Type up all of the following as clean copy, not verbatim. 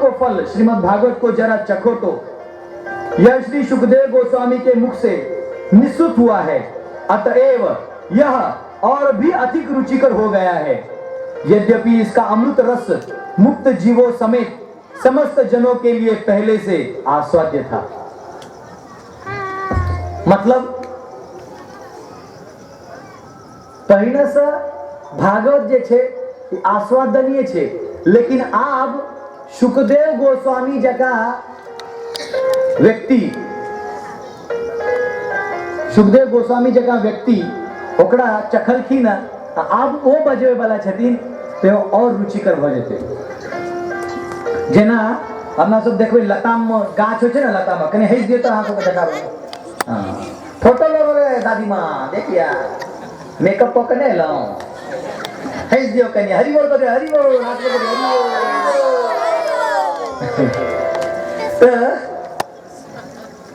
को फल श्रीमद् भागवत को जरा चखो तो यह श्री सुखदेव गोस्वामी के मुख से निःसृत हुआ है, अतएव यह और भी अधिक रुचिकर हो गया है। यद्यपि इसका अमृत रस मुक्त जीवों समेत समस्त जनों के लिए पहले से आस्वाद्य था। मतलब पहिने से भागवत जे छे आस्वादनीय छे, लेकिन आब सुखदेव गोस्वामी जका व्यक्ति, सुखदेव गोस्वामी जका व्यक्ति ओकरा चखलखिन आब ओ बजबे वाला छथिन तो और रुचिकर भ जेतै। जेना अपना सब देखबै लताम में गाछ होय छै ना, लताम में कने हंस दियौ तो अहाँ सबके देखाबै। हां फोटो लेबै दादी मां देखिया मेकअप क के लौ हंस दियौ कने हरि बोल कर हरि बोल हाथ में हरि बोल।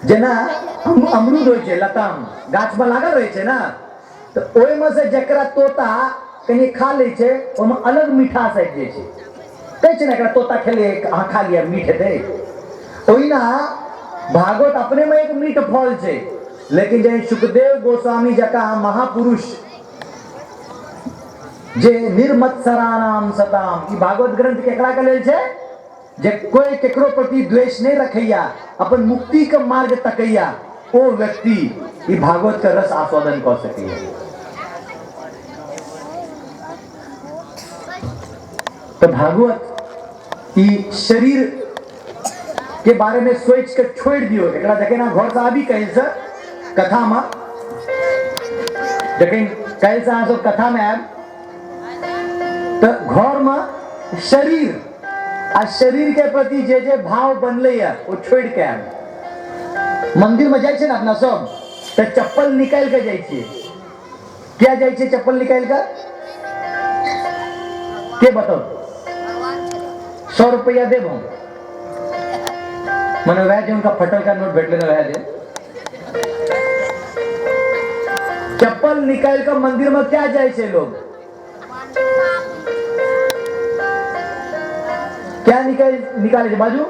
जेना अमरूद होय छै लताम गाछ में लागल रहै छै ना, तो ओय में से जकरा तोता कहीं खा ले छे ओमे अलग मिठास आबि जाय छै। कहै छै ना एकरा तोता खेले अहाँ खा लिया मीठ हेतै, ओहिना भागवत अपने में एक मीठ फल छै। लेकिन जे सुखदेव गोस्वामी जका महापुरुष जे निर्मत्सराणाम सताम, ई भागवत ग्रंथ केकरा के लेल छै? जे कोई केकरो प्रति द्वेष नहीं रखैया, अपन मुक्ति के मार्ग तकैया, ओ व्यक्ति ई भागवत का रस आस्वादन कर सकैया। तो भागवत ई शरीर के बारे में सोच के छोड़ दियो। एकरा देखे ना घर से आबी कहल से कथा में, लेकिन कहल से अहाँ सब कथा में आब तो घर में शरीर आ शरीर के प्रति जे जे भाव बनले है वो छोड़ के आब। मंदिर में जाय छै ना अपना सब तो चप्पल निकाल के जाय छियै। क्या जाय छै चप्पल निकाल के? के बताओ? 100 रुपया देब हम, मैंने वह जो उनका फटल का नोट भेटले ना वह दे। चप्पल निकाल कर मंदिर में क्या जाए छे लोग? क्या निकाले बाजू?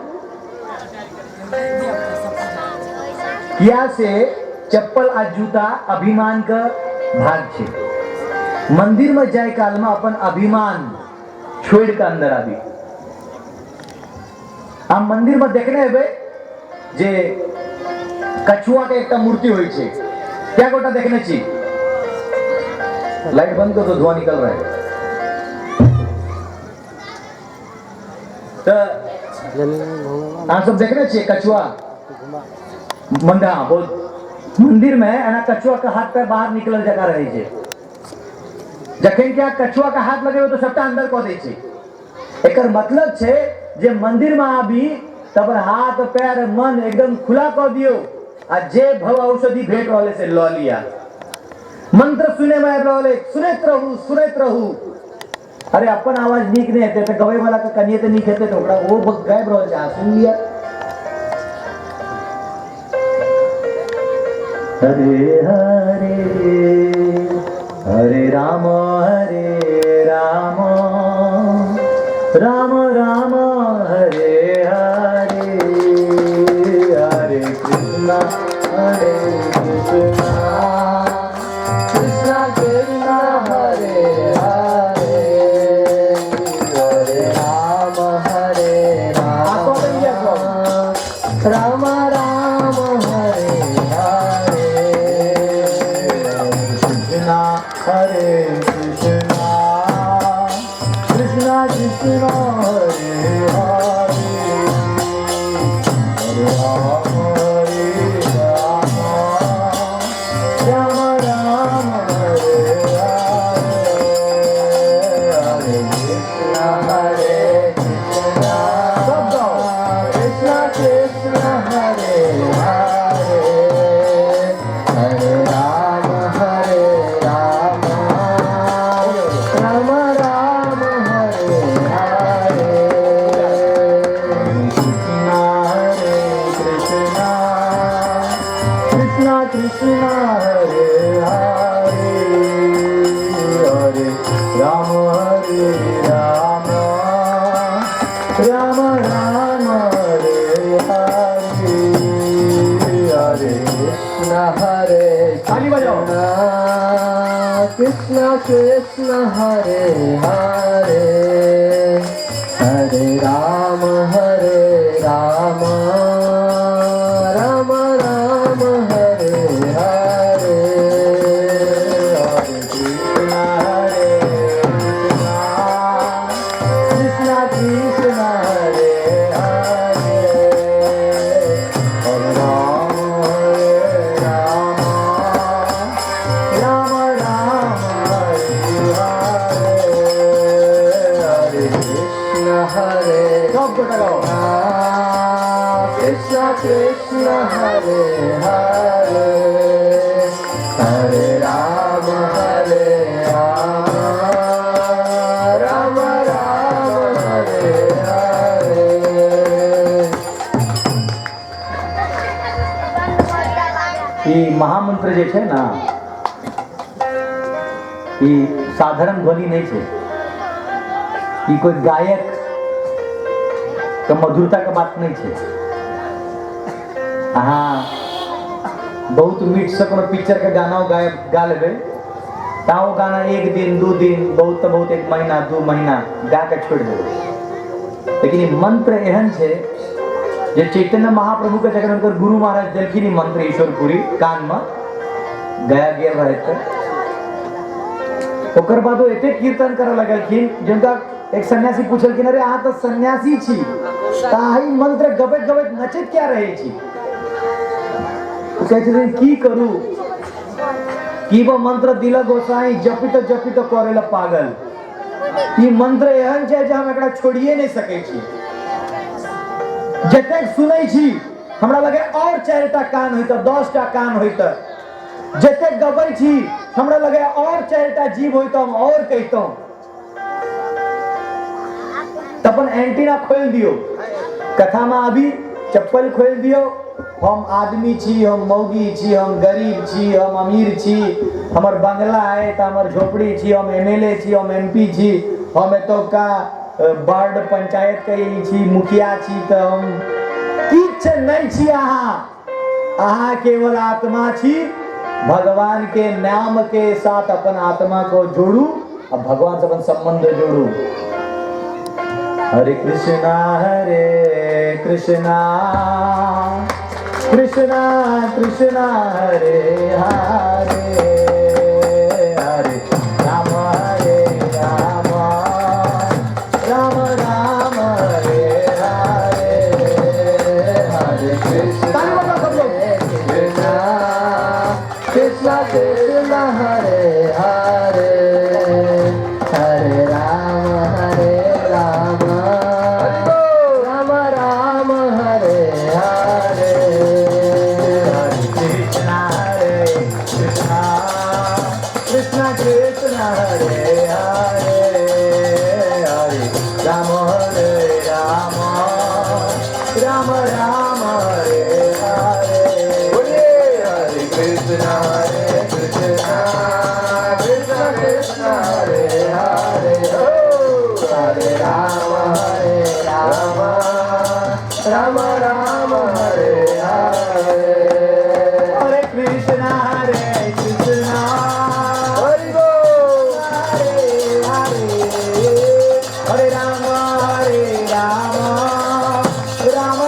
क्या से चप्पल आ जूता अभिमान का भाग छे। मंदिर में जाए काल में अपन अभिमान छोड़ के अंदर आबी। हम मंदिर में देखने हेबे जे कछुआ के एक मूर्ति होई छे। क्या गोटा देखने छी? लाइट बंद करो तो धुआं निकल रहा है। तो आप सब देखने छी कछुआ मंदा बोल मंदिर में एना कछुआ का हाथ पैर बाहर निकल जगह रहे छे। जखन क्या कछुआ का हाथ लगे तो सबटा अंदर कऽ दै छै। एकर मतलब छे जे मंदिर में आबी तब हाथ पैर मन एकदम खुला कर दियो आ जे भव औषधि भेट रहले से ल लिया। मंत्र सुने में आबि रहले सुनैत रहू। अरे अपन आवाज नीक नहीं हेते तो गवे वाला के कनिए तो नीक हेते तो ओकरा वो गायब रहल छै, सुन लिया। हरे हरे हरे राम राम राम हरे हरे हरे कृष्णा कृष्णा कृष्णा हरे हरे हरे राम राम राम हरे हरे कृष्णा हरे कृष्णा कृष्णा कृष्णा हरे हरे हरे राम राम राम हरे हरे हरे कृष्णा सब कृष्णा कृष्णा हरे हरे हरे राम राम राम हरे हरे कृष्णा कृष्णा हरे हरे हरे राम राम राम हरे हरे हरे कृष्ण हरे ताली बजाओ कृष्ण कृष्ण हरे हरे हरे राम राम राम हरे हरे हरे कृष्ण कृष्ण कृष्ण हरे हरे हरे राम राम राम हरे हरे हरे कृष्ण हरे सब लगाओ कृष्ण कृष्ण हरे हरे हरे राम राम राम हरे हरे ई महामंत्र जे છે ને ई साधारण ध्वनि नहीं છે ई कोई गायक तो मधुरता का बात नहीं है। हाँ बहुत मीठ से कोनो पिक्चर के गाना गा लेबे ताओ गाना एक दिन दो दिन बहुत तो बहुत एक महीना दो महीना गा के छोड़ देबे लेकिन ये मंत्र एहन छे जे चैतन्य महाप्रभु के जगह उनकर गुरु महाराज देलखिन ई मंत्र ईश्वरपुरी कान में गया गेल रहते ओकर बाद वो एते कीर्तन करे लगलखिन जिनका एक सन्यासी पूछलखिन अरे अहाँ तो सन्यासी छी ताही मंत्र गबैत गबैत नचैत क्या रहे छी कहै छथिन की करू की वो मंत्र दिल गोसाई जपित करेला पागल ई मंत्र एहन छै जे हम एकरा छोड़िए नहीं सकै छी जतेक सुनै छी हमरा लगे और 4टा कान होइत 10टा कान होइत जतेक गबै छी हमरा लगे और 4टा जीव होइत हम और कहितौ तपन एंटीना खोल दियो कथा में अभी चप्पल खोल दियो हम आदमी छी हम मौगी छी हम गरीब छी हम अमीर छी हमर बंगला है त हमर झोपड़ी छी हम एमएलए छी हम एमपी छी हम एतो का वार्ड पंचायत के छी मुखिया छी त हम किछ नहीं छी अहाँ केवल आत्मा छी भगवान के नाम के साथ अपन आत्मा को जोड़ू और भगवान से अपन संबंध जोड़ू हरे कृष्णा कृष्णा कृष्णा हरे हरे हरे राम राम राम हरे हरे हरे कृष्णा कृष्णा कृष्णा हरे हरे हरे राम राम राम हरे हरे हरे कृष्णा कृष्णा कृष्णा हरे हरे हरे राम राम हरे हरे हरे कृष्णा कृष्णा हरे हरे हरे राम राम हरे हरे हरे कृष्णा हरि बोल हरे हरे हरे राम राम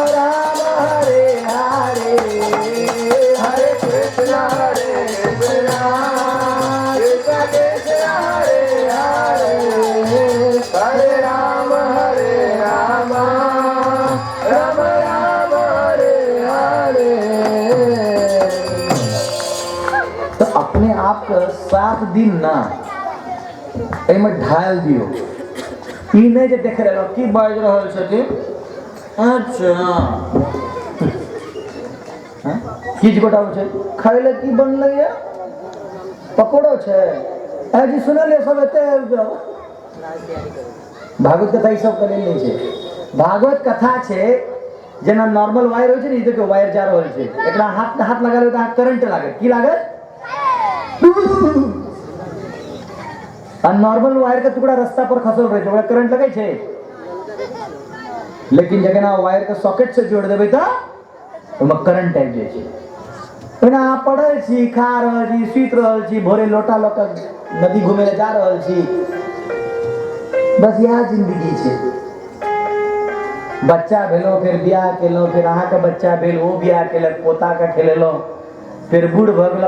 हरे हरे हरे कृष्णा कृष्णा कृष्णा हरे हरे हरे राम राम हरे हरे तो अपने आप 7 दिन ना एमे ढाल दियो ई नहीं जे देख रहलो की बाज रहल छथिन अच्छा हां किछ गोटा छै खाइले की बनलै है पकोड़ो छै ए जी सुनलिए सब एते जाओ भागवत कथा ई सब करे नहीं छै भागवत कथा छै जेना नॉर्मल वायर होय छै ने देखो वायर जा रहल छै एकरा हाथ लगा लेबै त करंट लागत की लागत और नॉर्मल वायर का टुकड़ा रास्ता पर खसल रहे छै ओकरा करंट लगै छै लेकिन जगह ना वायर के सॉकेट से जोड़ देबे तो ओमे करंट आबि जाइ छै। ओना पढ़ल छी, खा रहल छी, सुति रहल छी, भोरे लोटा लऽ कऽ नदी घूमे ले जा रहल छी, बस यह जिंदगी छै। बच्चा भेलो, फिर बियाह केलो, फिर अहाँ के बच्चा भेल, वो बियाह केलक, पोता के खेलेलो, फिर बूढ़ भऽ गेल,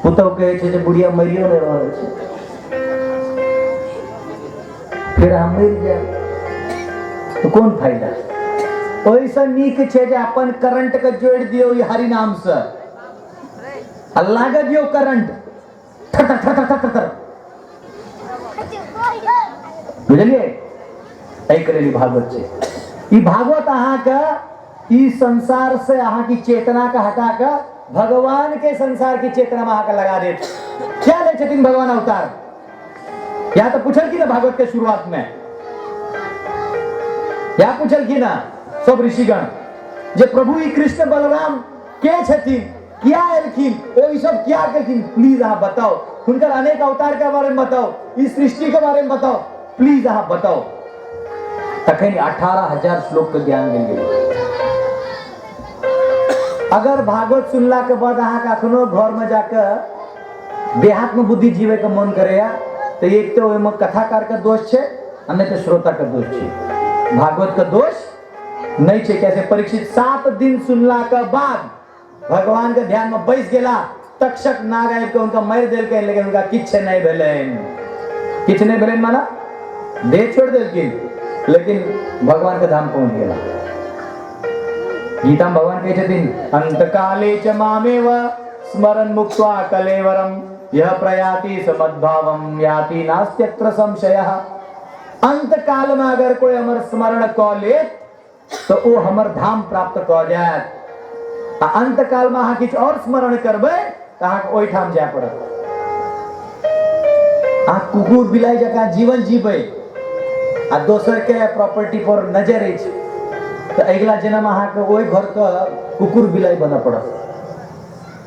पुतहु कहै छै जे बुढ़िया मरियो नहि रहल छै, फिर हम मरि जायब तो कोन फायदा। ओहिसँ नीक छै जे अपन करंट के जोड़ि दियौ ई हरि नाम से, अल्लाह के दियौ करंट, थर थर थर थर, बुझलिए। एहि के लेल भागवत छै। ई भागवत अहाँके ई संसार से अहाँ की चेतना के हटा के भगवान के संसार की चेतना में अहाँके लगा देत। क्या ले छथिन भगवान अवतार, या तो पूछल की ना भागवत के शुरुआत में, या पूछल की ना सब ऋषिगण जे प्रभु ई कृष्ण बलराम के छथिन, क्या एलखिन, ओ ई सब क्या केलखिन, प्लीज अहाँ बताओ, हुनकर अनेक अवतार के बारे में बताओ, इस सृष्टि के बारे में बताओ, प्लीज अहाँ बताओ। तखन 18,000 श्लोक के ज्ञान मिल गेल। अगर भागवत सुनला के बाद अहाँ अखनो घर में जाकर देहात में बुद्धि जीवे के मन करेया तो एक तो ओहिमे कथाकार के दोष छै, नहीं तो श्रोता के दोष छै। भागवत के दोष नहीं छै। कैसे परीक्षित 7 दिन सुनला के बाद भगवान के ध्यान में बैस गेला, तक्षक नाग आबि के उनका मारि देलकै, लेकिन उनका किछ नहीं भेलैन। किछ नहीं भेलैन माना देह छोड़ देलखिन, लेकिन भगवान के धाम पहुंच गेला। गीता में भगवान कहै छथिन, अंतकाले च मामेव स्मरन् मुक्त्वा कलेवरम यह प्रयाति समद्भावम याति नास्त्यत्र संशयः। अंत काल में अगर कोई हमर स्मरण क ले तो वो हमर धाम प्राप्त क जायत। आ अंत काल में अहाँ किछ और स्मरण करबै तो अहाँ ओहि ठाम जाय पड़त। अहाँ कुकुर बिलाई जकाँ जीवन जीबै आ दोसर के प्रॉपर्टी पर नजर अछि तो अगला जन्म अहाँके ओहि घर के कुकुर बिलाई बनऽ पड़त।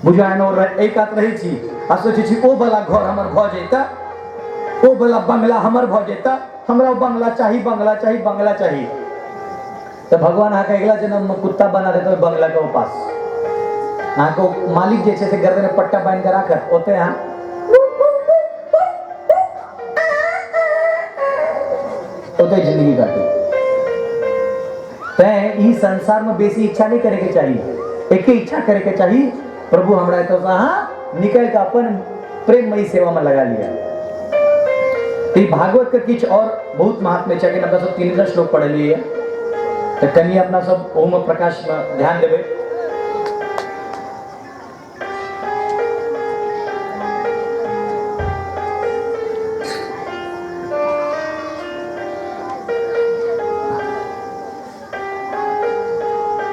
बुझायन और एक आत रहै छी आ सोचै छी ओ वाला घर हमर भऽ जेता, ओ वाला बंगला हमर भऽ जेता, हमरा बंगला चाही, बंगला चाही, बंगला चाही। तो भगवान अहाँके अगला जन्म में कुत्ता बना देता है बंगला के पास। अहाँके मालिक जे छै से गर्दन में पट्टा बांध के राखत, ओते अहाँ ओते जिंदगी काटू। तैं ई संसार में बेसी इच्छा नहीं करे के चाहिए, एक ही इच्छा करे के चाहिए, प्रभु हमरा एतऽ से अहाँ निकल के अपन प्रेममयी सेवा में लगा लिया। तो भागवत के किछ और बहुत महात्म्य छै, अपना सब 3 श्लोक पढ़लिए तो कनी अपना सब ओम प्रकाश में ध्यान देवे।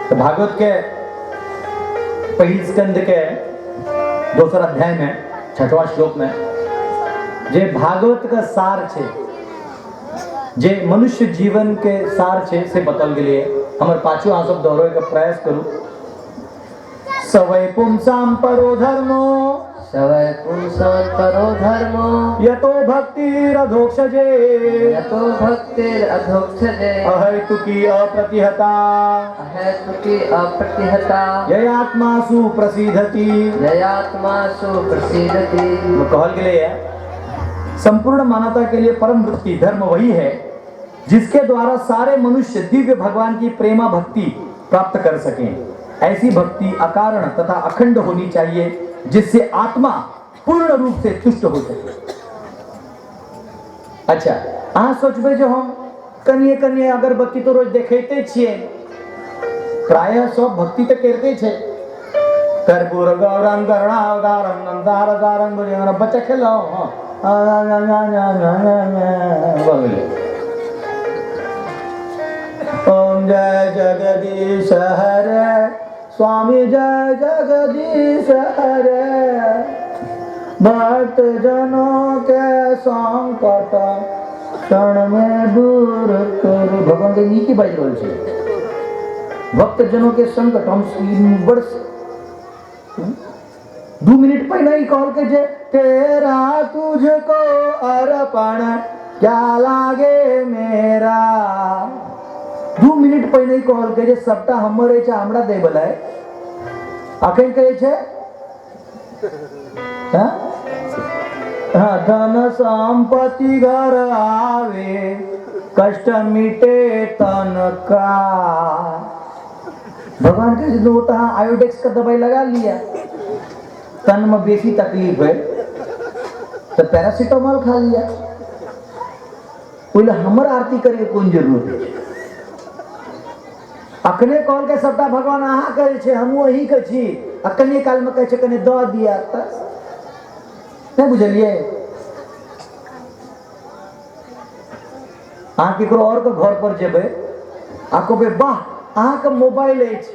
तो भागवत के पहिल स्कंद के 2 अध्याय में 6वां श्लोक में जे भागवत का सार छे, जे मनुष्य जीवन के सार छे से बतल गेलिए। हमर पाछू अहाँ सब दोहरावे के प्रयास करू। सवै पुंसाम परो धर्मो, सवै पुंसाम परो धर्मो, यतो भक्तिरधोक्षजे, यतो भक्तिरधोक्षजे, अहैतुकी अप्रतिहता, अहैतुकी अप्रतिहता, ययात्मासु प्रसीदति, ययात्मासु प्रसीदति। कहल गेले संपूर्ण मानवता के लिए परम वृत्ति धर्म वही है जिसके द्वारा सारे मनुष्य दिव्य भगवान की प्रेमा भक्ति प्राप्त कर सकें। ऐसी भक्ति अकारण तथा अखंड होनी चाहिए जिससे आत्मा पूर्ण रूप से तुष्ट हो सके। अच्छा, अहाँ सोचबे जो हम कनिए कनिए अगरबत्ती तो रोज देखते छिए, प्रायः सब भक्ति तो करते छे। कर्पूर गौरम करुणावतारम नंदारदारम बुझे बच्चा खेलो ओम जय जगदीश हरे स्वामी जय जगदीश हरे, भक्त जनों के संकट क्षण में दूर कर। भगवान के नीति बाज रहल छै, भक्त जनों के संकट हम बड़ 2 मिनट पहले ही कहल के जे तेरा तुझको अर्पण क्या लागे मेरा। 2 મિનિટ પહેલે કહલ કે જે સપ્તાહ હમરે છે આમડા દે બલાય આખે કહે છે હા हाँ, धन संपत्ति घर आवे कष्ट मिटे तन का। भगवान के जो होता है आयोडेक्स का दवाई लगा लिया, तन में बेसी तकलीफ है तो पैरासिटामोल खा लिया। बोले हमर आरती करे कौन जरूरत है। अखने कॉल के सबटा भगवान अहाँ करे छे हम वही के छी। अखने काल में कहे छे कने द दिया त नहीं बुझलिए। अहाँ केकरो और के घर पर जेबे आको बे वाह अहाँ के मोबाइल अछि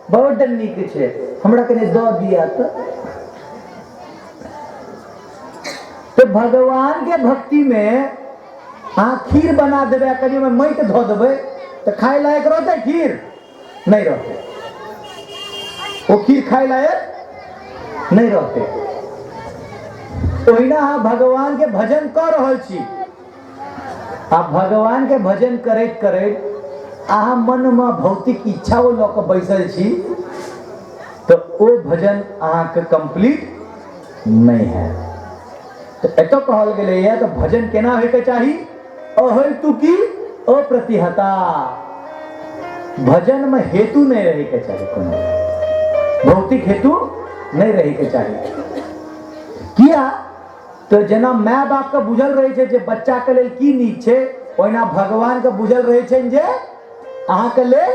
बहुत नीक छे हमरा कने द दिया तो भगवान के भक्ति में अहाँ खीर बना देबे कनी में माटि धो देबे तो खाए लायक रहते खीर नहीं रहते। वो खीर खाए लायक नहीं रहते। ओहिना अहाँ भगवान के भजन कर रहल छी। आप भगवान के भजन करैत करैत अहाँ मन में भौतिक इच्छा ल के बैसल छी तो वो भजन अहाँ के कंप्लीट नहीं है। तो एतो कहल गेलै है तो भजन केना होय के चाही अहेतुकी अप्रतिहता। भजन में हेतु नहीं रहे के चाहिए, कोनो भौतिक हेतु नहीं रहे के चाहिए। किया तो जना माय बाप के बुझल रहे छे जे बच्चा के लेल की नीक छे ओहिना भगवान के बुझल रहे छे जे अहाँ के लेल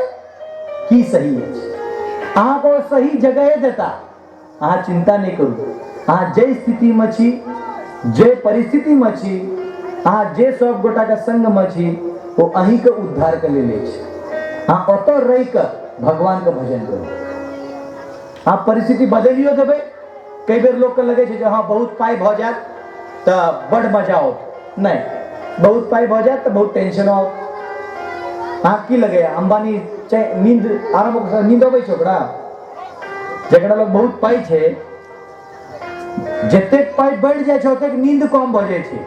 की सही है। अहाँ को सही जगह देता। अहाँ चिंता नहीं करू। अहाँ जे स्थिति में छी जे परिस्थिति में छी अहाँ जे सब गोटा के संग में छी वो अहीं के उद्धार के ले छे। हाँ ओतो रही के भगवान के भजन करू। हाँ परिस्थिति बदलियो देबे। कई बेर लोग के लगे छे जे हाँ बहुत पाई भ जात तो बड़ मजा आओ नहीं बहुत पाई भ जात तो बहुत टेंशन आओ। हाँ की लगे अंबानी नींद आराम नींद अबै छै ओकरा जेकरा लोग बहुत पाई छे जते पाई बढ़ जाए छे ओते नींद कम भ जाए छे।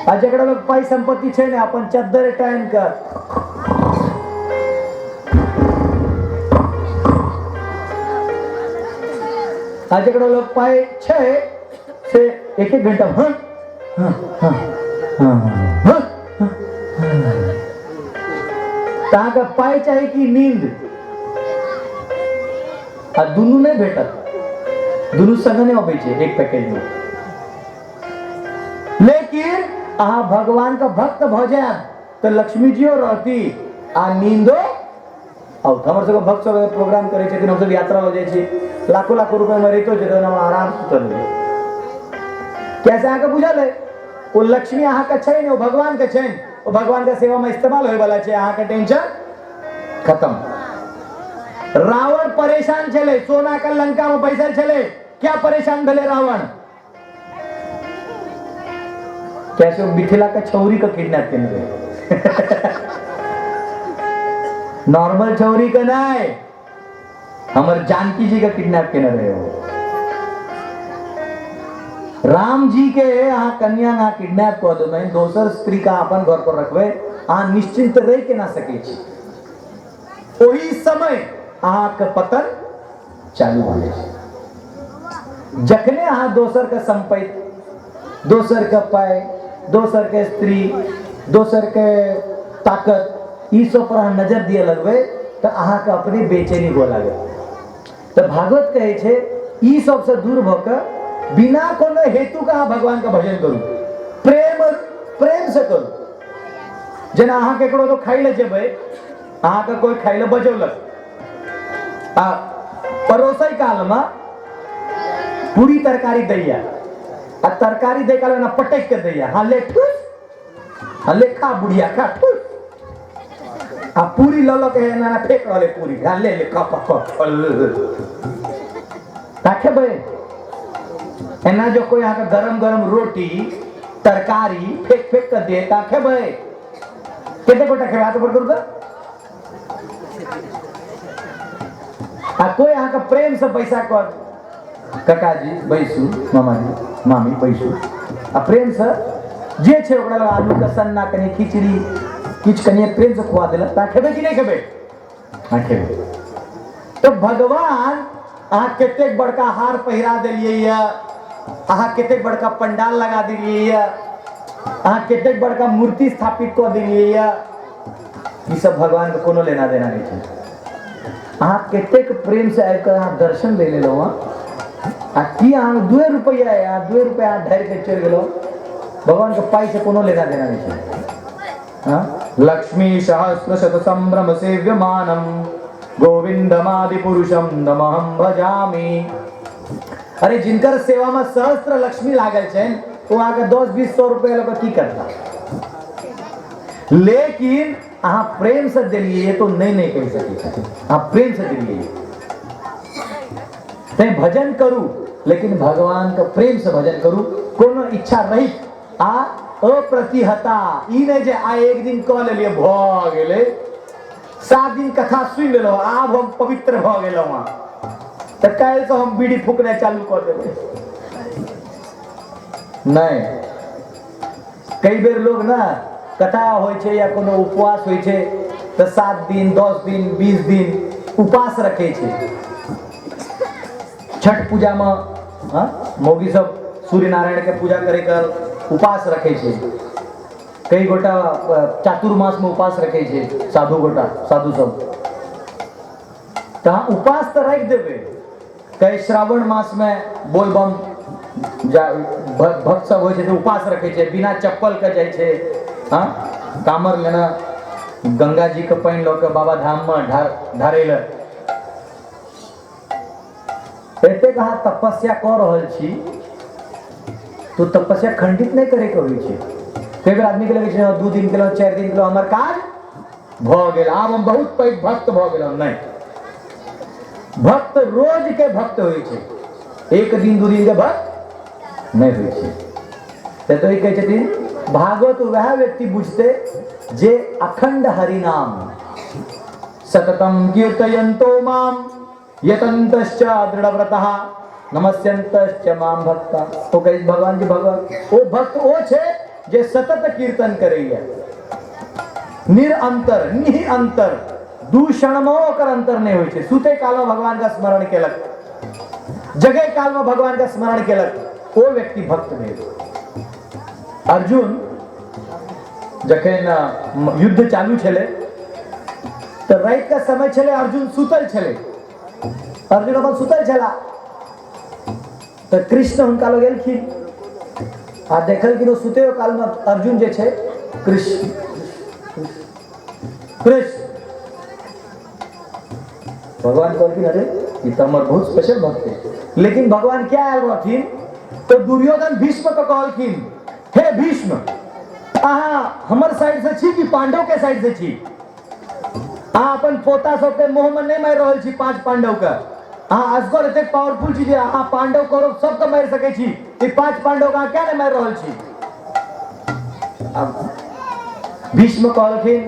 आ जकरा लोग पाई संपत्ति छे ने अपन चद्दर टाइम का आ जकरा लोग पाई छे से एक घंटा हाँ हाँ हाँ हाँ हाँ का पाई चाहे कि नींद आ दुनू नहीं भेटत। दुनू संग नहीं अबै छे एक पैकेज में। लेकिन अहाँ भगवान का भक्त भ जाए तो लक्ष्मी जियो रहती आ नींदो आउ। हमर सब भक्त सब प्रोग्राम करे छथिन हम सब यात्रा हो जाए छी लाखों लाखों रुपए में रहितो छै हम आराम सुतल रही। कैसे आके बुझल है वो लक्ष्मी अहाँ के छै ने वो भगवान के छै। वो भगवान के सेवा में इस्तेमाल होय वाला छै। अहाँ के टेंशन खत्म। रावण परेशान चले सोना का लंका में बैसल चले क्या परेशान भले रावण कैसे मिथिला का छौरी का किडनैप करने गए। नॉर्मल छौरी का नहीं हमारे जानकी जी का किडनैप करने रहे हो। राम जी के यहाँ कन्या ना किडनैप कर दो मैं दोसर स्त्री का अपन घर पर रखबे अहाँ निश्चिंत रह के ना सके छी। वही समय अहाँ के पतन चालू हो जाए। जखने अहाँ दोसर के संपत्ति दोसर के पाई दोसर के स्त्री दोसर के ताकत ई सब पर अहाँ नजर दिए लगबे तो अहाँ के अपने बेचैनी हो लगे। तो भागवत कहे छे ई सब से दूर भके बिना कोनो हेतु का भगवान का भजन करू। प्रेम से करू। जना अहाँ केकरो तो खाई ले जेबे अहाँ के कोई खाई ले बजौलक आ परोसई काल में पूरी तरकारी दैया आ तरकारी दे काल में पटक के दैया हाँ ले ठूस हाँ ले खा बुढ़िया खा ठूस आ पूरी ललो के ना फेंक रहले पूरी हाँ ले ले खा राखे बे एना जो कोई यहाँ का गरम गरम रोटी तरकारी फेंक फेंक कर दे ताखे बे कितने गोटा खेवा तो पर करूँगा आ कोई यहाँ का प्रेम से पैसा कर ककाजी बैसू, मामाजी मामी बैसू आ प्रेम से जे छै ओकरा लग आलू का सन्ना कनी खिचड़ी किछ कनी प्रेम से खुआ देलक। ता खेबे कि नहीं खेबे? हाँ खेबे। तो भगवान अहाँ कतेक बड़का हार पहिरा देलिए या, अहाँ कतेक बड़का पंडाल लगा दिलिए या, अहाँ कतेक बड़का मूर्ति स्थापित कर दिलिए या, ये सब भगवान को कोनो लेना देना नहीं है। अहाँ कतेक प्रेम से आकर अहाँ दर्शन ले लो आ कि अहाँ 2 रुपया या 2 रुपया ढार के चल गेलो, भगवान के पाई से कोनो लेना देना नहीं है। हाँ? लक्ष्मी सहस्र शत संभ्रम सेव्यमानम गोविंदमादि पुरुषम नमहम भजामि। अरे जिनकर सेवा में सहस्त्र लक्ष्मी लागल छै वो आके 10-20-100 रुपया लगा की करता, लेकिन अहाँ प्रेम से दिलिए तो नहीं कह सके। आप प्रेम से दिलिए ते भजन करू, लेकिन भगवान का प्रेम से भजन करू, कोनो इच्छा रही आ अप्रतिहता। ई नहीं जे आ एक दिन कह लेलिए भ गेले, 7 दिन कथा सुन लेलो, आब हम पवित्र भ गेलो तो काल्हि से हम बीड़ी फूकने चालू कर देबै। नहीं, कई बेर लोग ना कथा होय छै या कोनो उपवास होय छै तो 7 दिन 10 दिन 20 दिन उपास रखे छै। छठ पूजा में हाँ मौगी सब सूर्य नारायण के पूजा करे कर उपास रखे छै। कई गोटा चातुर्मास में उपास रखे छै, साधु गोटा साधु सब तहाँ उपास तो रख देवे। कई श्रावण मास में बोलबम भक्त सब हो उपास रखे छै, बिना चप्पल के जाय छै। हाँ कामर लेना गंगा जी के पानी लो के बाबा धाम में ढारे ले एते कहा तपस्या कर रहल छी तो तपस्या खंडित नहीं करे के होय छै। कई बार आदमी के लगे छै 2 दिन के लो 4 दिन के लो हमर काज भ गेल, आब हम बहुत पैघ भक्त भ गेलौ। नहीं, भक्त रोज के भक्त होय छै, 1 दिन 2 दिन के भक्त नहीं होय छै। तो कहे छथिन भागवत वह व्यक्ति बुझते जे अखंड हरिनाम सततम कीर्तयन्तो माम यतन्तश्च दृढ़व्रतः नमस्यन्तश्च माम भक्ता। तो कहे भगवान जी भगवान वो भक्त वो छे जे सतत कीर्तन करैया, निरंतर निअंतर, दूषण में ओकर अंतर नहीं होय छै। सुते काल में भगवान का स्मरण केलक, जगह काल में भगवान का स्मरण केलक, वो व्यक्ति भक्त भेल। अर्जुन जखन युद्ध चालू छले तो रात का समय छले, अर्जुन सुतल छले, अर्जुन अपन सुतल छला तो कृष्ण हुनका लग गेलखिन आ देखल कि सुते काल में अर्जुन जे छे कृष्ण भगवान कहलखिन अरे ये तो हमार बहुत स्पेशल भक्त है। लेकिन भगवान क्या आयल रहथिन तो दुर्योधन भीष्म को कहलखिन हे भीष्म अहाँ हमर साइड से छी कि पांडव के साइड से छी? अहाँ अपन पोता सबके मुंह में नहीं मार रहल छी 5 पांडव के। अहाँ असगर एते पावरफुल छी जे अहाँ पांडव कौरव सबके मार सकै छी, ई 5 पांडव के अहाँ क्या नहीं मार रहल छी? अब भीष्म कहलखिन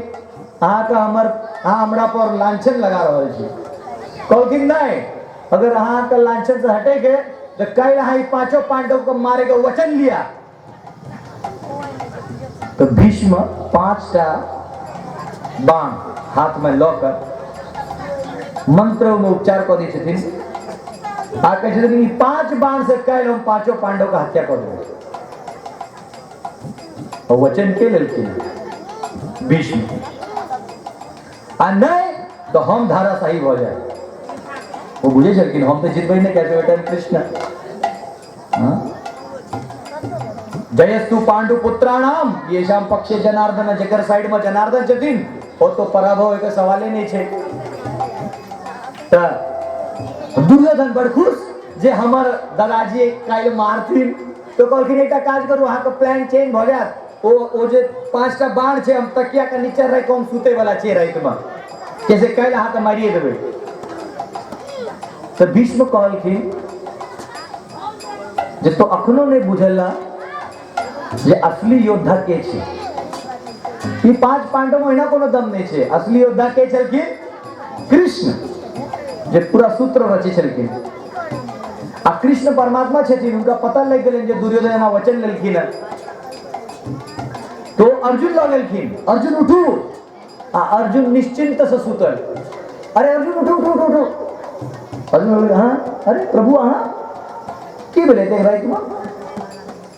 अहाँ का अहाँ हमरा पर लांछन लगा रहल छी। कहलखिन नहीं, अगर अहाँ के लांछन से हटेगे तो कल अहाँ ई 5 पांडव को मारे के वचन लिया। तो भीष्म 5टा बाण हाथ में लौकर मंत्र में उपचार कर दी छथिन आ कहे छथिन 5 बाण से कल हम 5 पांडव का हत्या कर देंगे। और वचन के लेलखिन भीष्म आ नहीं तो हम धाराशाही हो जाए। वो बुझे छलखिन हम तो जितबै नहीं कैसे बेटा कृष्ण। जयस्तु पांडु पुत्राणाम येषाम पक्षे जनार्दन, जकर साइड में जनार्दन छथिन वो तो पराभव के सवाल ही नहीं छे। दुर्योधन बड़ खुश जे हमर दादाजी काल मारथिन तो कहलखिन एकटा काज करू अहाँ के प्लान चेंज भ जात। ओ जे 5टा बाण छे हम तकिया के नीचे रख के हम सुते वाला छे रात में, कैसे काल अहाँ के मारिए देबै। तो भीष्म कहलखिन जे तो अखनो नहीं बुझला जे असली योद्धा के छे। ई 5 पांडव में कोनो दम नहीं छे। असली योद्धा के छलखिन कृष्ण जे पूरा सूत्र रचे छलखिन। आ कृष्ण परमात्मा छथिन, उनका पता लग गेलन जे दुर्योधन एना वचन लेलखिन है, तो अर्जुन लऽ गेलखिन, अर्जुन उठू, आ अर्जुन निश्चिंत से सुतल। अरे अर्जुन उठू उठू उठू उठू, अर्जुन बोले हाँ, अरे प्रभु अहाँ की भेलै देख राति में?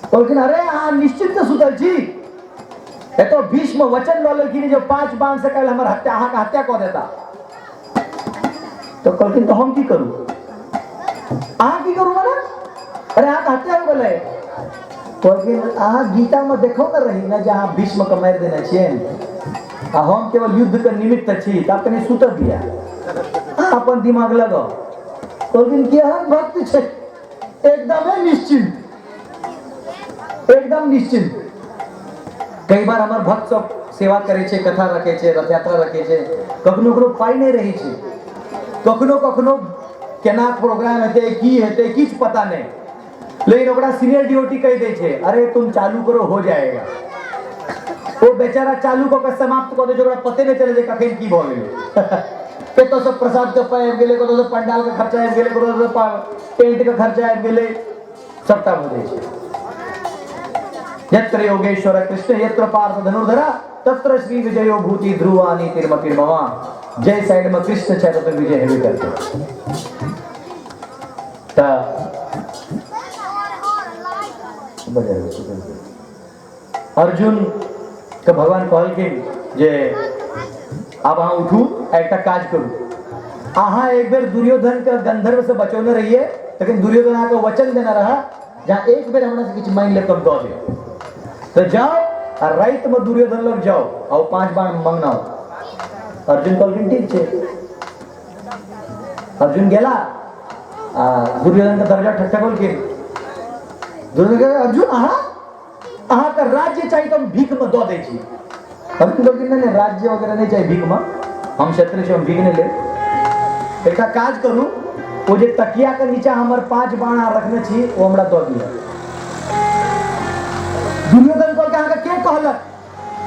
कहलखिन अरे अहाँ निश्चिंत सुतल छी, एतो भीष्म वचन लऽ लेलखिन जे 5 बाण से काल्हि हमर हत्या, अहाँके हत्या कऽ देता। तो कहलखिन तो हम की करू? अहाँ की करू माने? अरे अहाँके हत्या हो गेलै। कहलखिन अहाँ गीता में देखो न रही ना जे अहाँ भीष्म के मारि देने छियैन, आ हम केवल युद्ध के निमित्त छी, तऽ कनि सुत दिया, अहाँ अपन दिमाग लगाओ। कहलखिन केहन भक्त छै, एकदम निश्चिंत, एकदम निश्चिंत। कई बार हमर भक्त सब सेवा करे छे, कथा रखे छे, रथ यात्रा रखे छे, कखनो कखनो पाई नहीं रही छे, कखनो कखनो केना प्रोग्राम हेते, की हेते, किछ पता नहीं, लेकिन ओकरा सीनियर ड्यूटी कह दे छे, अरे तुम चालू करो हो जाएगा। वो बेचारा चालू कऽ समाप्त कऽ दे, ओकरा पते नहीं चले जे कखन की भऽ गेलै। कतो सब प्रसाद के पाई आबि गेलै, कतो सब पंडाल के खर्चा आबि गेलै, कतो सब टेंट के खर्चा आबि गेलै, सबटा भऽ जाइ छे। यत्र योगेश्वर कृष्ण यत्र पार्थ धनुर्धरा तत्र श्री विजयो भूति ध्रुवा नीतिर्मतिर्मवा। जय साइड में कृष्ण छै तो विजय हेबे करते। अर्जुन के भगवान कहलखिन जे आब अहाँ उठू, एकटा काज करू, अहाँ एक बेर दुर्योधन के गंधर्व से बचौने रहिए, लेकिन दुर्योधन अहाँके वचन देना रहा, जहाँ एक बेर हमरा से किछु मांगि ले तब दऽ दे, तो जाओ और रात में दुर्योधन लग जाओ और 5 बाण मंगनाओ। अर्जुन कहलखिन ठीक छै। अर्जुन गेला, दुर्योधन के दरजा ठकठकलखिन। दुर्योधन कहे अर्जुन अहाँ का राज्य चाहिए तो हम भीख में दऽ दै छी। अर्जुन कहलखिन नहीं राज्य वगैरह नहीं चाहिए भीख में, हम क्षत्रिय छी, हम भीख नहीं ले। एकटा काज करू, वो जे तकिया के नीचा हमर 5 बाण रखने छी वो हमरा दऽ दिया। दुर्योधन को के कहलक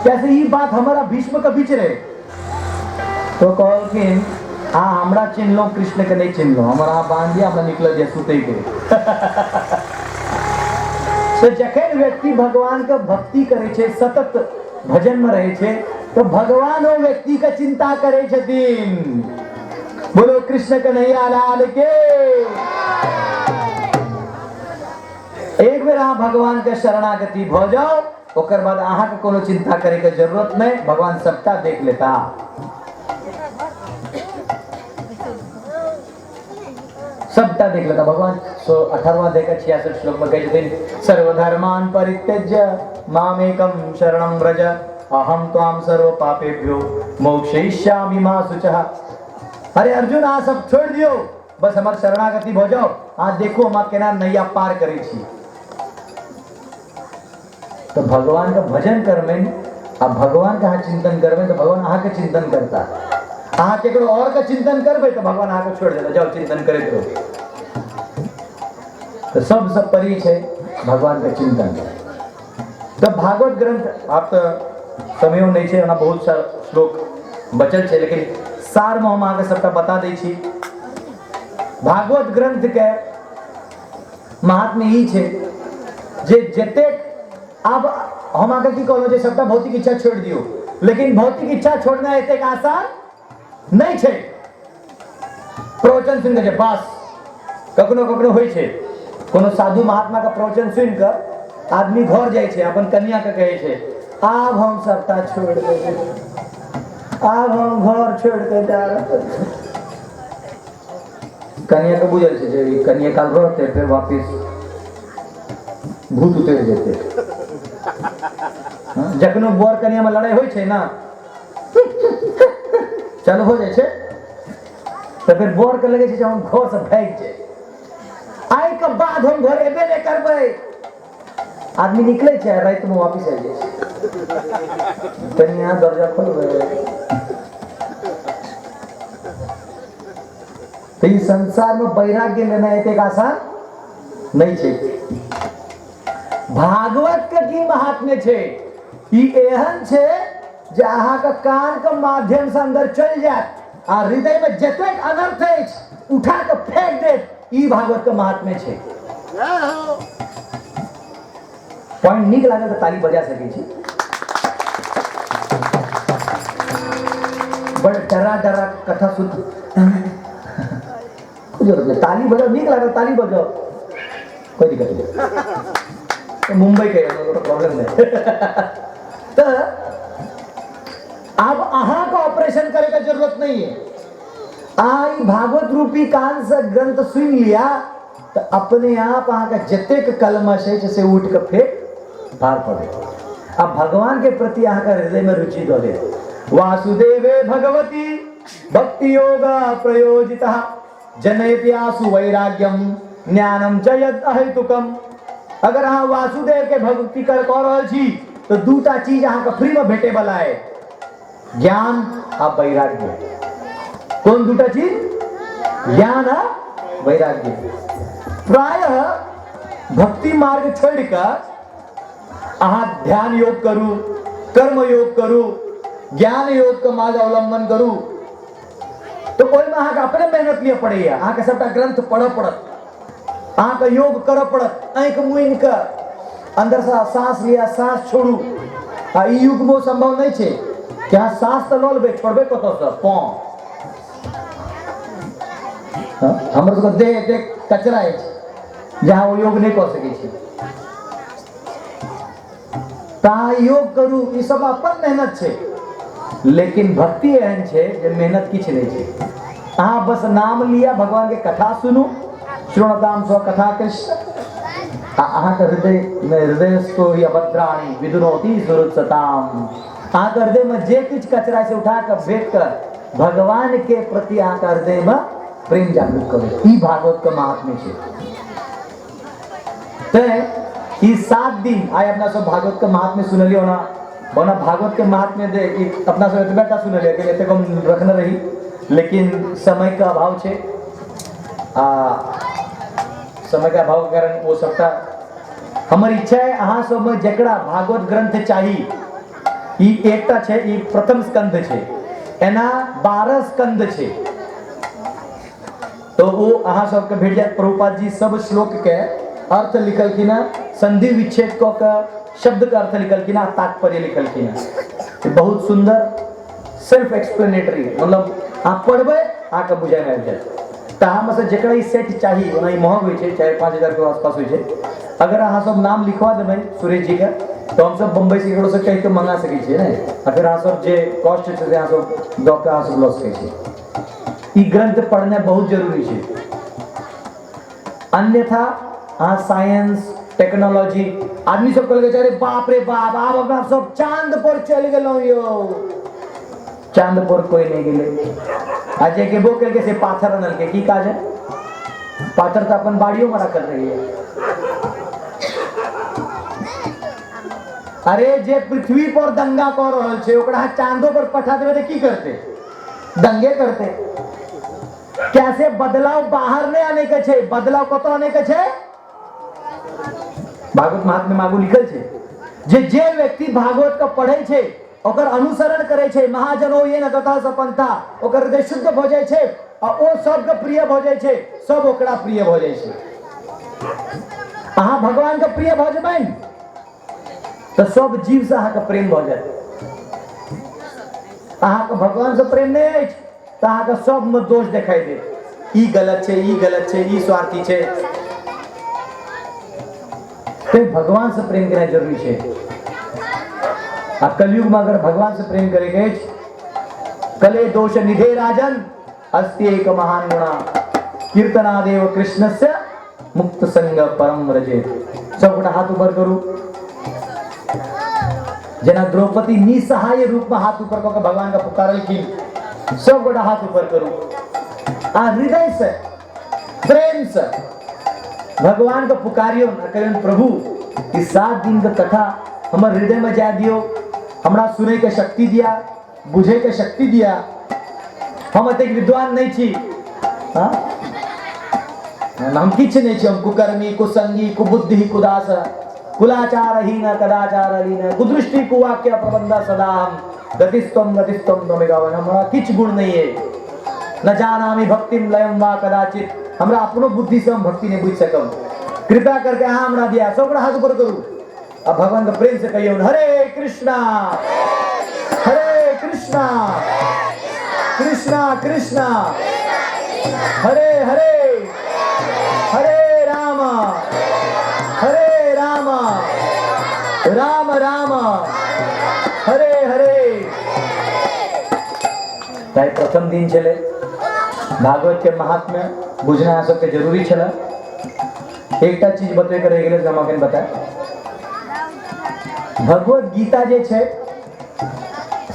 कैसे ये बात हमारा भीष्म के बीच रहे? तो कहलखिन हाँ हमरा चिन्हलो, कृष्ण के नहीं चिन्हलो, हमारा बांध दिया, हमरा निकल दिया सुते के। तो जखन व्यक्ति भगवान के भक्ति करे छे, सतत भजन में रहे छे, तो भगवान वो व्यक्ति के चिंता करे छथिन। बोलो कृष्ण कन्हैया लाल के। एक बेर अहाँ भगवान के शरणागति भ जाओ, ओकर बाद अहाँ के कोनो चिंता करे के जरूरत नहीं, भगवान सबटा देख लेता। सबटा देख लेता भगवान। 18वां अध्याय का 66 श्लोक में कहते सर्वधर्मान परित्यज्य मामेकं शरणं व्रज अहम त्वां सर्व पापेभ्यो मोक्षयिष्यामि मा शुचः। अरे अर्जुन आ सब छोड़ दियो, बस हमार शरणागति भ जाओ, आ देखो हम केना नैया पार करे छी। तो भगवान का भजन करबेन, अब भगवान का चिंतन करबेन तो भगवान अहाँ के चिंतन करता। अहाँ केकरो और का चिंतन करबे तो भगवान अहाँ को छोड़ देता, जाओ चिंतन करे करो। तो सबसे परी छे भगवान का चिंतन। तो भागवत ग्रंथ आप तो समय नहीं छे, बहुत सा श्लोक बचल छे, लेकिन सार में हम आगे सबटा बता दै छी। भागवत ग्रंथ के महात्म्य ई छे जे जते अब हम आगे की कहलो जे सबटा भौतिक इच्छा छोड़ दियो, लेकिन भौतिक इच्छा छोड़ना एतेक आसान नहीं छे। प्रवचन सुन के बस कखनो कखनो होय छे, कोनो साधु महात्मा का प्रवचन सुन कर आदमी घर जाय छे, अपन कन्या के कहे छे आब हम सबटा छोड़ देबे, आब हम घर छोड़ के जा रहे। कन्या को बुझल छे जे कन्या काल रहते फिर वापिस भूत उतर जेते। जखनो बर कन्या में लड़ाई होय छे ना, चल हो जाय छे, तो फिर बर के लगे छे जे हम घर से भाग जाए, आइ के बाद हम घर एबे नहीं करबे। आदमी निकले छे, रात में वापिस आ जाए, कन्या दरजा खोलबे। तो इस संसार में वैराग्य लेना एतेक आसान नहीं छे। भागवत के की महात्म्य छे, ई एहन छे जे अहाँ के कान के माध्यम से अंदर चल जाए, आ हृदय में जतेक अनर्थ अछि उठा के फेंक देत, ई भागवत का महात्म्य छे। पॉइंट नीक लागे तो ताली बजा सके छी। बड़े डरा डरा कथा सुन जरूरत नहीं, ताली बजाओ, नीक लागे ताली बजाओ, कोई दिक्कत नहीं। तो मुंबई के प्रॉब्लम नहीं। तो अब अहाँ का ऑपरेशन करे का जरूरत नहीं है। आई भागवत रूपी कान से ग्रंथ सुन लिया तो अपने आप अहाँ का जतेक कलमश है जैसे उठ कर फेंक भार पड़े। अब भगवान के प्रति अहाँ का हृदय में रुचि दो दे। वासुदेवे भगवती भक्ति योगा प्रयोजिता जनयति आसु वैराग्यम ज्ञानम च यद अहेतुकम। अगर अहाँ वासुदेव के भक्ति कर रहल छी तो दूटा चीज अहाँ का फ्री में भेटे वाला है, ज्ञान और वैराग्य। कौन दूटा चीज? ज्ञान और वैराग्य। प्रायः भक्ति मार्ग छोड़कर अहाँ ध्यान योग करू, कर्म योग करू, ज्ञान योग का मार्ग अवलंबन करू तो कोई में अहाँ अपने मेहनत लिए पड़ेगा। अहाँ के सबटा ग्रंथ पढ़ पड़त, अहाँ का योग कर पड़त, आंख मुइन कर अंदर से सांस लिया सांस छोड़ू। आ ई युग में संभव नहीं छे कि अहाँ सांस तो लऽ लेबै, छोड़बै कतौ से पाँव। हमर सबके देह एतेक कचरा है जहाँ वो योग नहीं कर सकै छी। ता योग करू, ई सब अपन मेहनत छे, लेकिन भक्ति एहन छे जे मेहनत किछ नहीं छे। अहाँ बस नाम लिया, भगवान के कथा सुनू, श्रृणताम स्व कथा कृष्ण। अहाँ के हृदय में हृदयस्थो हि अभद्राणि विदुनोति सुहृत्सताम। अहाँ के हृदय में जे किछ कचरा से उठा कर फेंक कर भगवान के प्रति अहाँ के हृदय में प्रेम जागृत करो। ई भागवत का महात्म्य छे। तो ई 7 दिन आय अपना सब भागवत का महात्म्य सुनलियो ना, वरना भागवत के महात्म्य दे अपना सब एतबेटा सुनलियो कि एते कम रखने रही, लेकिन समय का अभाव छे। समय का अभाव के कारण वो सबटा हमर इच्छा है अहाँ सब में जकरा भागवत ग्रंथ चाही। ई एकटा छे, ई प्रथम स्कंध छे, एना 12 स्कंध छे। तो वो अहाँ सबके भेट जाए। प्रभुपाद जी सब श्लोक के अर्थ लिखलखिन, संधि विच्छेद क के शब्द का अर्थ लिखलखिन, तात्पर्य लिखलखिन। बहुत सुंदर सेल्फ एक्सप्लेनेटरी, मतलब आप पढ़बे आके बुझाए में आबि जाए। तो हम से जकरा ई सेट चाहिए ओना ई महंग होय छे, 4-5 हजार के आसपास होय छे। अगर अहाँ सब नाम लिखवा देबै सुरेश जी के तो हम सब बम्बई से ककरो से कहि के मंगा सकै छियै ने। आ फिर अहाँ सब जे कॉस्ट छे से अहाँ सब दऽ के अहाँ सब लऽ सकै छी। ई ग्रंथ पढ़ना बहुत जरूरी है। अन्यथा हाँ साइंस टेक्नोलॉजी आदमी सब कहलकै अरे बाप रे बाप आब अपना सब चांद पर चल गेलौं यो। चांद पर कोई नहीं गेले। आ जे गेबो केलकै से पाथर अनलकै, की काज है? पाथर तो अपन बाड़ियों में रखल रही है। अरे जे पृथ्वी पर दंगा कर रहल छे ओकरा चांदो पर पठा देबे त की करते? दंगे करते। कैसे बदलाव बाहर नहीं आने के छे, बदलाव कतो आने के छे? भागवत महात्म्य में आगू लिखल छे जे व्यक्ति भागवत का पढ़े छे ओकर अनुसरण करे छे, महाजनो ये न कथा सपंथा, ओकर हृदय शुद्ध भ जाय छे और ओ सबके प्रिय भ जाय छे, सब ओकरा प्रिय भ जाय छे। अहाँ भगवान का प्रिय भ जेबै तो सब जीव से अहाँ का प्रेम भ जाय। अहाँ का भगवान से प्रेम नहीं है तो अहाँ का सब में दोष दिखाई दे, ई गलत छे, ई गलत छे, ई स्वार्थी छे। तो भगवान से प्रेम करना जरूरी है। कलयुग में अगर भगवान से प्रेम करेंगे, कले दोष निधे राजन अस्ति एक महान गुणा कीर्तनादेव कृष्णस्य मुक्त संग परम रजे। सब गोटा हाथ ऊपर करू। जना द्रौपदी निसहाय रूप में हाथ ऊपर करके भगवान का पुकारल की, सब गोटा हाथ ऊपर करू। हृदय से प्रेम से भगवान को पुकारियो, कहियो प्रभु इस 7 दिन का कथा हमर हृदय में जा दियो, हमरा सुने के शक्ति दिया, बुझे के शक्ति दिया। हम अतेक विद्वान नहीं छी, हाँ हम किछ नहीं छी, हम कुकर्मी कुसंगी कुबुद्धि कुदास कुलाचारहीन कदाचारहीन कुदृष्टि कुवाक्य प्रबंध सदा हम गतिस्तम तमेगावन। हमारा किछ गुण नहीं है। न जानामि भक्तिम लयम वा कदाचित हमरा अपनो बुद्धि से हम भक्ति नहीं बुझ सकब। कृपया करके अहाँ हमरा दिया सबरा हाथ ऊपर करू अब भगवान के प्रेम से कहियो हरे कृष्णा कृष्णा कृष्णा हरे हरे हरे राम राम राम हरे हरे। ताई प्रथम दिन चले भागवत के महात्म्य बुझना सबके जरूरी छला। एकटा चीज बतबे करे गेले जमा के बताए भगवत गीता जे छे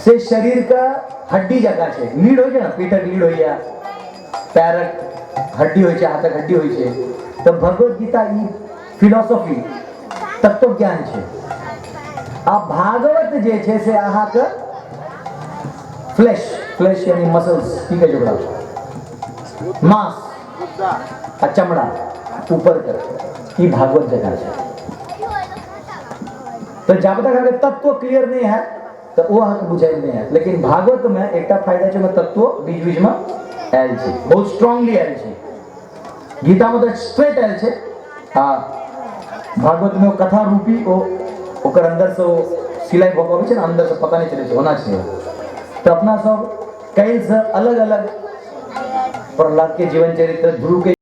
से शरीर का हड्डी जगह छे। लीड होय छे ना पीठक लीड होय या पैरक हड्डी होय छे हाथक हड्डी होय छे। तो भगवत गीता ई फिलॉसफी तत्व ज्ञान छे। आ भागवत जे छे से अहाँ के फ्लेश यानी मसल्स ठीक है जोड़ा मांस आ चमड़ा ऊपर कर ई भागवत जगह छे। तो जब तक अगर तत्व क्लियर नहीं है तो वो अहाँ के बुझाई नहीं है। लेकिन भागवत में एकटा फायदा छे में तत्व बीच बीच में आयल छे बहुत स्ट्रांगली आयल छे। गीता में तो स्ट्रेट आयल छे। हाँ भागवत में कथा रूपी ओ ओकर अंदर से वो सिलाई भोपावे छे ना अंदर से पता नहीं चले छे होना चाहिए। तो अपना सब कई से अलग अलग प्रहलाद के जीवन चरित्र ध्रुव के